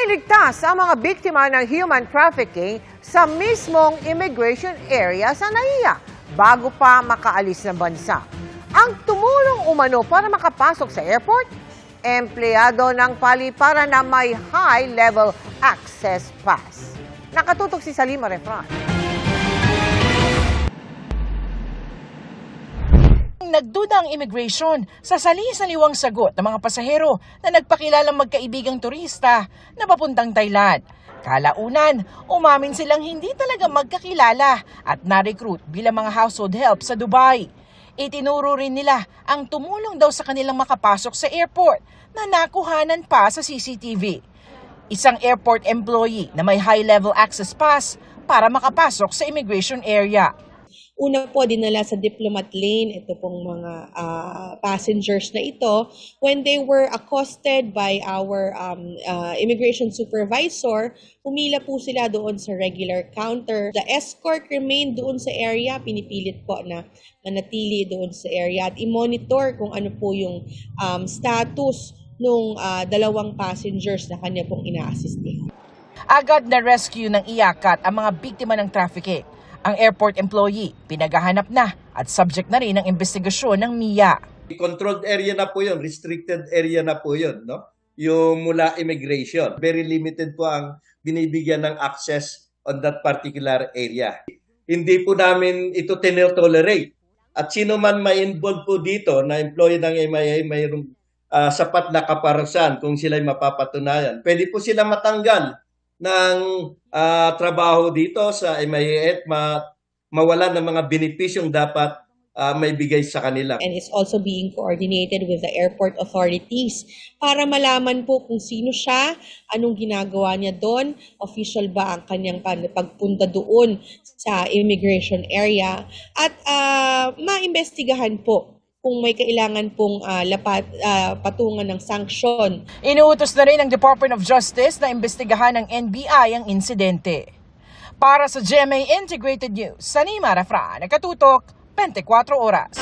Nailigtas ang mga biktima ng human trafficking sa mismong immigration area sa NAIA bago pa makaalis ng bansa. Ang tumulong umano para makapasok sa airport, empleyado ng paliparan na may high-level access pass. Nakatutok si Salima Refran. Nagduda ang immigration sa sali-saliwang sagot ng mga pasahero na nagpakilalang magkaibigang turista na papuntang Thailand. Kalaunan, umamin silang hindi talaga magkakilala at na-recruit bilang mga household help sa Dubai. Itinuro rin nila ang tumulong daw sa kanilang makapasok sa airport na nakuhanan pa sa CCTV. Isang airport employee na may high-level access pass para makapasok sa immigration area. Una po, dinala sa diplomat lane ito pong mga passengers na ito. When they were accosted by our immigration supervisor, pumila po sila doon sa regular counter. The escort remained doon sa area, pinipilit po na manatili doon sa area at i-monitor kung ano po yung status ng dalawang passengers na kanya pong ina-assistihan. Agad na rescue ng IACAT ang mga biktima ng trafficking. Ang airport employee, pinaghahanap na at subject na rin ng investigasyon ng MIA. Controlled area na po yun, restricted area na po yun, no? Yung mula immigration. Very limited po ang binibigyan ng access on that particular area. Hindi po namin ito tolerate. At sino man ma-involve po dito na employee ng MIA mayroong sapat na kaparasan kung sila'y mapapatunayan. Pwede po sila matanggal ng trabaho dito sa MIA at mawalan ng mga benepisyong dapat may bigay sa kanila. And it's also being coordinated with the airport authorities para malaman po kung sino siya, anong ginagawa niya doon, official ba ang kanyang pagpunta doon sa immigration area, at maimbestigahan po kung may kailangan pong patungan ng sanksyon. Inuutos na rin ng Department of Justice na imbestigahan ng NBI ang insidente. Para sa GMA Integrated News, Salima Refran, Nakatutok, 24 Oras.